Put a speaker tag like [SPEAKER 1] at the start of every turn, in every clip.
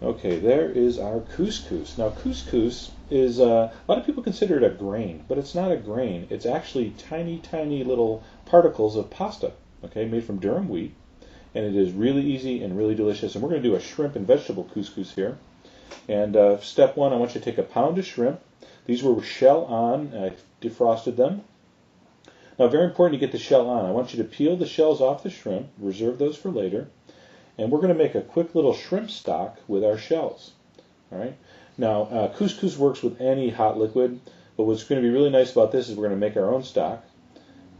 [SPEAKER 1] Okay, there is our couscous. Now, couscous is, a lot of people consider it a grain, but it's not a grain. It's actually tiny, tiny little particles of pasta, okay, made from durum wheat. And it is really easy and really delicious. And we're going to do a shrimp and vegetable couscous here. And step one, I want you to take a pound of shrimp. These were shell on. I defrosted them. Now, very important to get the shell on. I want you to peel the shells off the shrimp, reserve those for later. And we're going to make a quick little shrimp stock with our shells. All right. Now, couscous works with any hot liquid, but what's going to be really nice about this is we're going to make our own stock.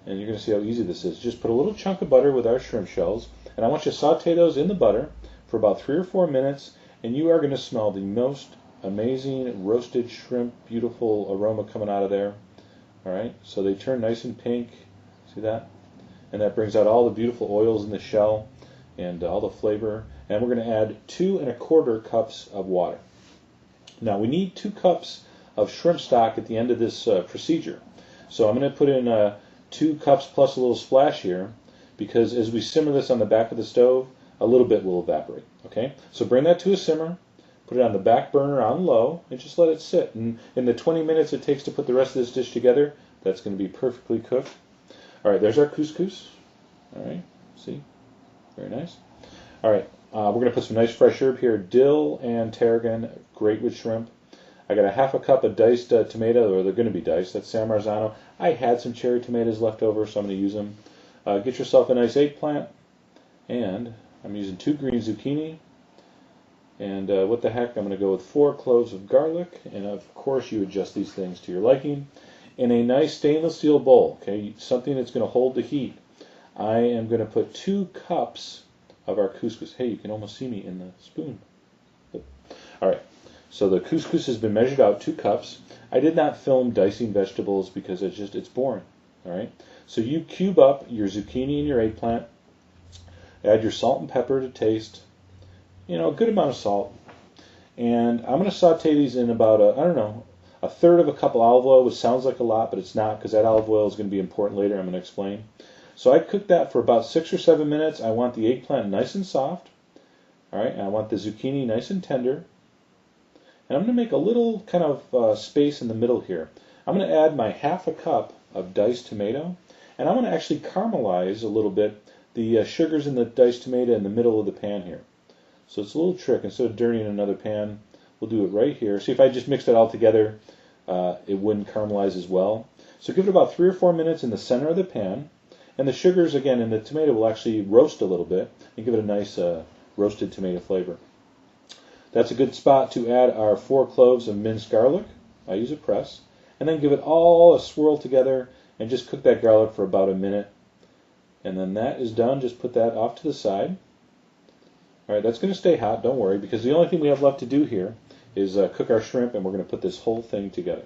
[SPEAKER 1] And you're going to see how easy this is. Just put a little chunk of butter with our shrimp shells, and I want you to saute those in the butter for about 3 or 4 minutes, and you are going to smell the most amazing roasted shrimp, beautiful aroma coming out of there. All right. So they turn nice and pink. See that? And that brings out all the beautiful oils in the shell and all the flavor. And we're going to add 2 1/4 cups of water. Now we need 2 cups of shrimp stock at the end of this procedure. So I'm going to put in 2 cups plus a little splash here, because as we simmer this on the back of the stove, a little bit will evaporate. Okay, so bring that to a simmer, put it on the back burner on low, and just let it sit. And in the 20 minutes it takes to put the rest of this dish together, that's going to be perfectly cooked. All right, there's our couscous. All right, see? Very nice. All right, we're going to put some nice fresh herb here. Dill and tarragon, great with shrimp. I got a 1/2 cup of diced tomato, or they're going to be diced. That's San Marzano. I had some cherry tomatoes left over, so I'm going to use them. Get yourself a nice eggplant. And I'm using 2 green zucchini. And what the heck, I'm going to go with 4 cloves of garlic. And of course, you adjust these things to your liking. In a nice stainless steel bowl, okay, something that's going to hold the heat, I am going to put 2 cups of our couscous. Hey, you can almost see me in the spoon. All right, so the couscous has been measured out, 2 cups. I did not film dicing vegetables because it's boring. All right, so you cube up your zucchini and your eggplant. Add your salt and pepper to taste. You know, a good amount of salt. And I'm going to saute these in about a 1/3 cup of olive oil, which sounds like a lot, but it's not, because that olive oil is going to be important later. I'm going to explain. So I cooked that for about 6 or 7 minutes. I want the eggplant nice and soft. All right, and I want the zucchini nice and tender. And I'm going to make a little kind of space in the middle here. I'm going to add my 1/2 cup of diced tomato, and I'm going to actually caramelize a little bit the sugars in the diced tomato in the middle of the pan here. So it's a little trick. Instead of dirtying another pan, we'll do it right here. See, if I just mixed it all together, it wouldn't caramelize as well. So give it about 3 or 4 minutes in the center of the pan. And the sugars, again, in the tomato will actually roast a little bit and give it a nice roasted tomato flavor. That's a good spot to add our 4 cloves of minced garlic. I use a press. And then give it all a swirl together and just cook that garlic for about a minute. And then that is done. Just put that off to the side. All right, that's going to stay hot, don't worry, because the only thing we have left to do here is cook our shrimp, and we're going to put this whole thing together.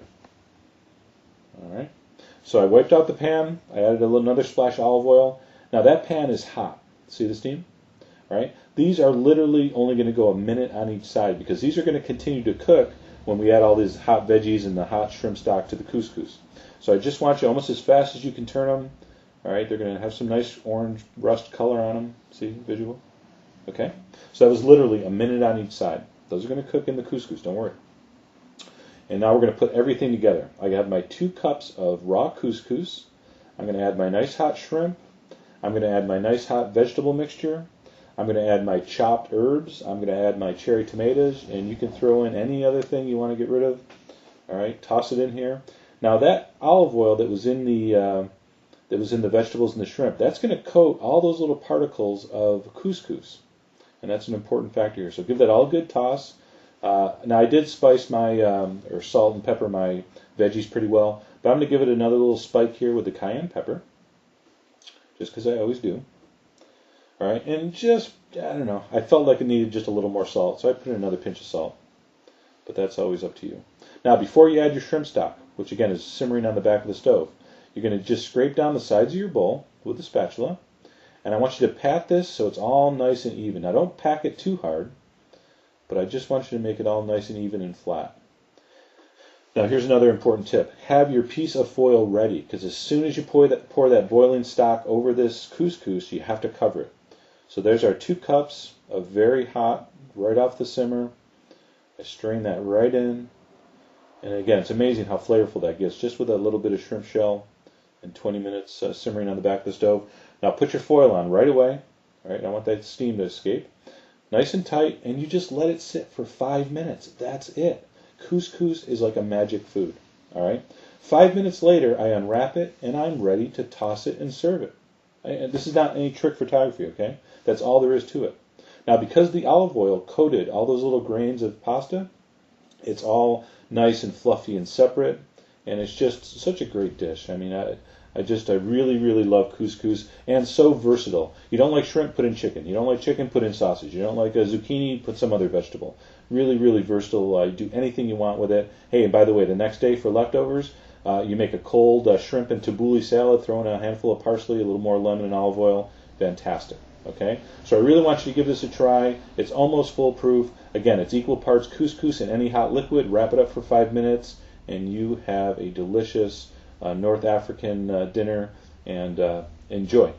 [SPEAKER 1] All right. So I wiped out the pan. I added another splash of olive oil. Now that pan is hot. See the steam? All right. These are literally only going to go a minute on each side, because these are going to continue to cook when we add all these hot veggies and the hot shrimp stock to the couscous. So I just want you almost as fast as you can turn them. All right. They're going to have some nice orange rust color on them. See, visual? Okay. So that was literally a minute on each side. Those are going to cook in the couscous. Don't worry. And now we're going to put everything together. I have my 2 cups of raw couscous. I'm going to add my nice hot shrimp. I'm going to add my nice hot vegetable mixture. I'm going to add my chopped herbs. I'm going to add my cherry tomatoes, and you can throw in any other thing you want to get rid of. All right, toss it in here. Now that olive oil that was in the vegetables and the shrimp, that's going to coat all those little particles of couscous, and that's an important factor here. So give that all a good toss. Now I did spice my, or salt and pepper my veggies pretty well, but I'm going to give it another little spike here with the cayenne pepper, just because I always do. All right, and just, I don't know, I felt like it needed just a little more salt, so I put in another pinch of salt, but that's always up to you. Now before you add your shrimp stock, which again is simmering on the back of the stove, you're going to just scrape down the sides of your bowl with a spatula, and I want you to pat this so it's all nice and even. Now don't pack it too hard, but I just want you to make it all nice and even and flat. Now here's another important tip. Have your piece of foil ready, because as soon as you pour that boiling stock over this couscous, you have to cover it. So there's our 2 cups of very hot, right off the simmer, I strain that right in. And again, it's amazing how flavorful that gets just with a little bit of shrimp shell and 20 minutes simmering on the back of the stove. Now put your foil on right away. All right, I want that steam to escape. Nice and tight, and you just let it sit for 5 minutes. That's it. Couscous is like a magic food. All right. 5 minutes later, I unwrap it, and I'm ready to toss it and serve it. And this is not any trick photography, okay? That's all there is to it. Now, because the olive oil coated all those little grains of pasta, it's all nice and fluffy and separate, and it's just such a great dish. I mean, I really, really love couscous, and so versatile. You don't like shrimp, put in chicken. You don't like chicken, put in sausage. You don't like a zucchini, put some other vegetable. Really, really versatile. Do anything you want with it. Hey, and by the way, the next day for leftovers, you make a cold shrimp and tabbouleh salad, throw in a handful of parsley, a little more lemon and olive oil. Fantastic. Okay, so I really want you to give this a try. It's almost foolproof. Again, it's equal parts couscous and any hot liquid. Wrap it up for 5 minutes, and you have a delicious North African dinner. And enjoy.